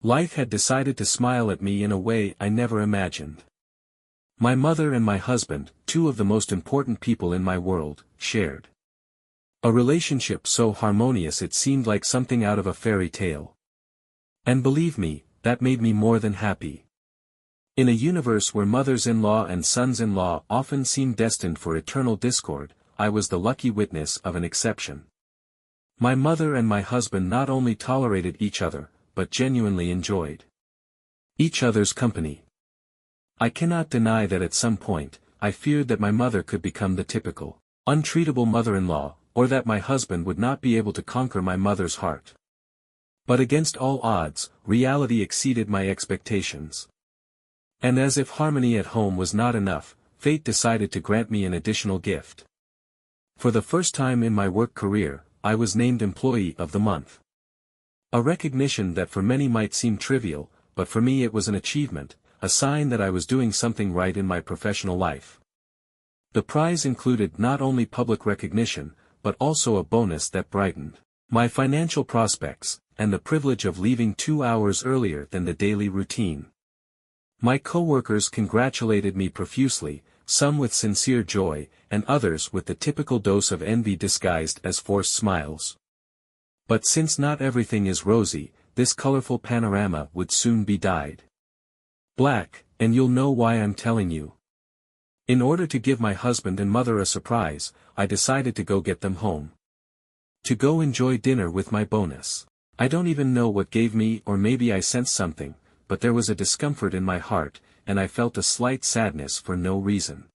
Life had decided to smile at me in a way I never imagined. My mother and my husband, two of the most important people in my world, shared a relationship so harmonious it seemed like something out of a fairy tale. And believe me, that made me more than happy. In a universe where mothers-in-law and sons-in-law often seem destined for eternal discord, I was the lucky witness of an exception. My mother and my husband not only tolerated each other, but genuinely enjoyed each other's company. I cannot deny that at some point, I feared that my mother could become the typical, untreatable mother-in-law, or that my husband would not be able to conquer my mother's heart. But against all odds, reality exceeded my expectations. And as if harmony at home was not enough, fate decided to grant me an additional gift. For the first time in my work career, I was named Employee of the Month. A recognition that for many might seem trivial, but for me it was an achievement, a sign that I was doing something right in my professional life. The prize included not only public recognition, but also a bonus that brightened my financial prospects, and the privilege of leaving 2 hours earlier than the daily routine. My coworkers congratulated me profusely, some with sincere joy, and others with the typical dose of envy disguised as forced smiles. But since not everything is rosy, this colorful panorama would soon be dyed black, and you'll know why I'm telling you. In order to give my husband and mother a surprise, I decided to go get them home. To go enjoy dinner with my bonus. I don't even know what gave me, or maybe I sensed something, but there was a discomfort in my heart, and I felt a slight sadness for no reason.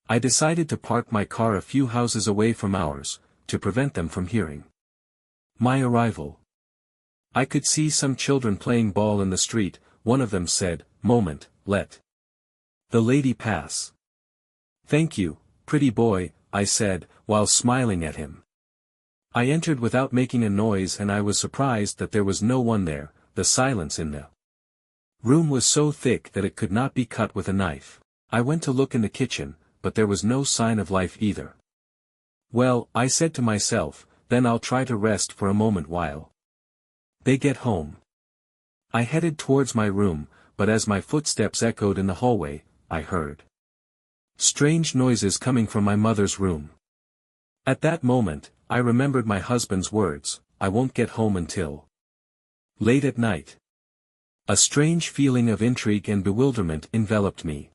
I decided to park my car a few houses away from ours, to prevent them from hearing my arrival. I could see some children playing ball in the street. One of them said, "Moment, let the lady pass." "Thank you, pretty boy," I said, while smiling at him. I entered without making a noise, and I was surprised that there was no one there. The silence in the room was so thick that it could not be cut with a knife. I went to look in the kitchen, but there was no sign of life either. Well, I said to myself, then I'll try to rest for a moment while they get home. I headed towards my room, but as my footsteps echoed in the hallway, I heard strange noises coming from my mother's room. At that moment, I remembered my husband's words, "I won't get home until late at night." A strange feeling of intrigue and bewilderment enveloped me.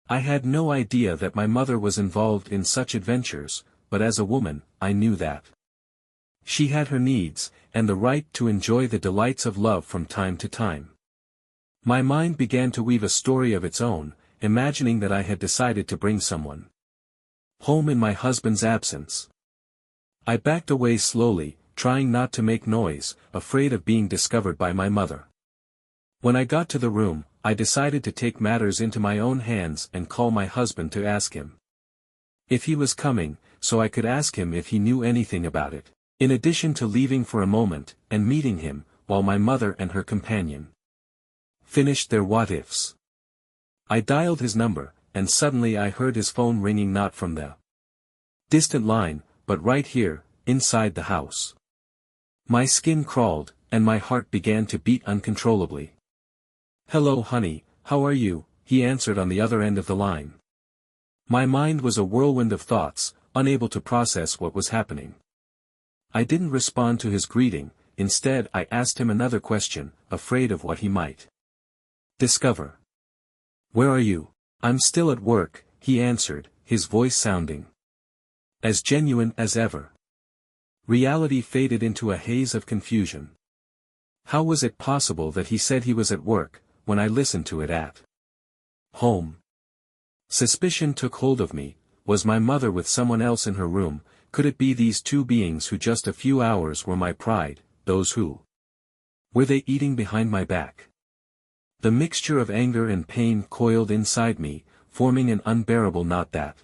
I had no idea that my mother was involved in such adventures, but as a woman, I knew that she had her needs, and the right to enjoy the delights of love from time to time. My mind began to weave a story of its own, imagining that I had decided to bring someone home in my husband's absence. I backed away slowly, trying not to make noise, afraid of being discovered by my mother. When I got to the room, I decided to take matters into my own hands and call my husband to ask him if he was coming, so I could ask him if he knew anything about it, in addition to leaving for a moment, and meeting him, while my mother and her companion finished their what-ifs. I dialed his number, and suddenly I heard his phone ringing not from the distant line, but right here, inside the house. My skin crawled, and my heart began to beat uncontrollably. "Hello honey, how are you?" he answered on the other end of the line. My mind was a whirlwind of thoughts, unable to process what was happening. I didn't respond to his greeting. Instead I asked him another question, afraid of what he might discover. "Where are you?" "I'm still at work," he answered, his voice sounding as genuine as ever. Reality faded into a haze of confusion. How was it possible that he said he was at work, when I listened to it at home? Suspicion took hold of me. Was my mother with someone else in her room? Could it be these two beings who just a few hours were my pride, those who were they eating behind my back? The mixture of anger and pain coiled inside me, forming an unbearable knot that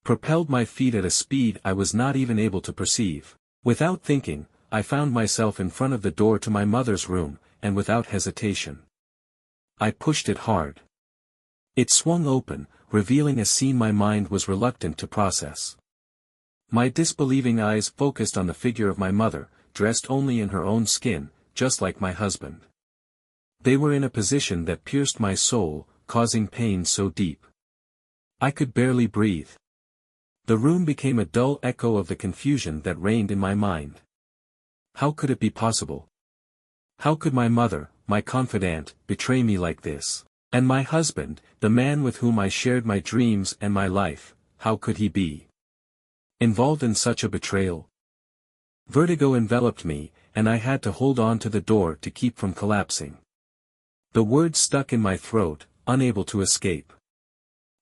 propelled my feet at a speed I was not even able to perceive. Without thinking, I found myself in front of the door to my mother's room, and without hesitation I pushed it hard. It swung open, revealing a scene my mind was reluctant to process. My disbelieving eyes focused on the figure of my mother, dressed only in her own skin, just like my husband. They were in a position that pierced my soul, causing pain so deep I could barely breathe. The room became a dull echo of the confusion that reigned in my mind. How could it be possible? How could my mother, my confidant, betray me like this? And my husband, the man with whom I shared my dreams and my life, how could he be involved in such a betrayal? Vertigo enveloped me, and I had to hold on to the door to keep from collapsing. The words stuck in my throat, unable to escape.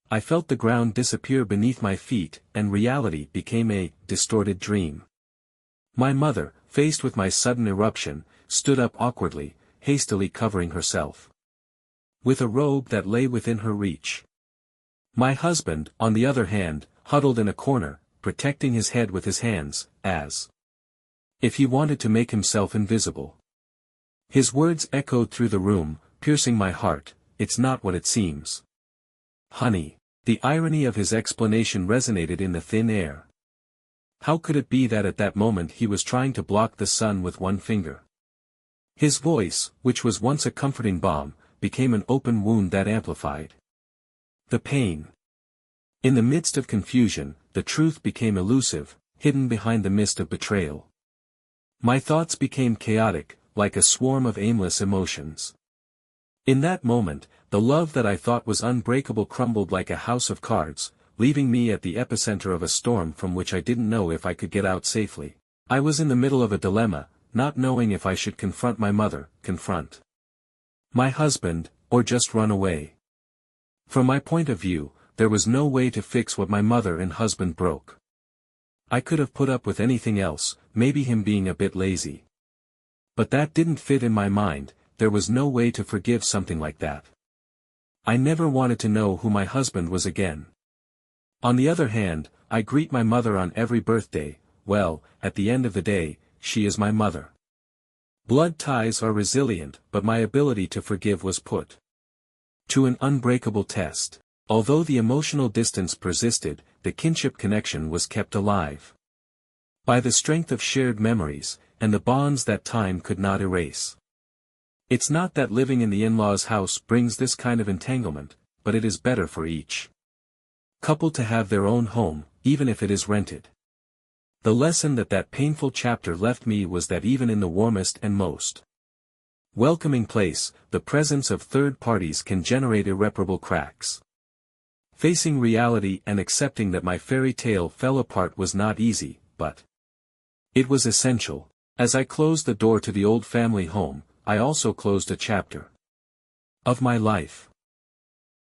I felt the ground disappear beneath my feet, and reality became a distorted dream. My mother, faced with my sudden eruption, stood up awkwardly, hastily covering herself with a robe that lay within her reach. My husband, on the other hand, huddled in a corner, protecting his head with his hands, as if he wanted to make himself invisible. His words echoed through the room, piercing my heart, "It's not what it seems, honey." The irony of his explanation resonated in the thin air. How could it be that at that moment he was trying to block the sun with one finger? His voice, which was once a comforting balm, became an open wound that amplified the pain. In the midst of confusion, the truth became elusive, hidden behind the mist of betrayal. My thoughts became chaotic, like a swarm of aimless emotions. In that moment, the love that I thought was unbreakable crumbled like a house of cards, leaving me at the epicenter of a storm from which I didn't know if I could get out safely. I was in the middle of a dilemma, not knowing if I should confront my mother, confront my husband, or just run away. From my point of view, there was no way to fix what my mother and husband broke. I could have put up with anything else, maybe him being a bit lazy. But that didn't fit in my mind. There was no way to forgive something like that. I never wanted to know who my husband was again. On the other hand, I greet my mother on every birthday. Well, at the end of the day, she is my mother. Blood ties are resilient, but my ability to forgive was put to an unbreakable test. Although the emotional distance persisted, the kinship connection was kept alive by the strength of shared memories, and the bonds that time could not erase. It's not that living in the in-laws' house brings this kind of entanglement, but it is better for each couple to have their own home, even if it is rented. The lesson that painful chapter left me was that even in the warmest and most welcoming place, the presence of third parties can generate irreparable cracks. Facing reality and accepting that my fairy tale fell apart was not easy, but it was essential. As I closed the door to the old family home, I also closed a chapter of my life.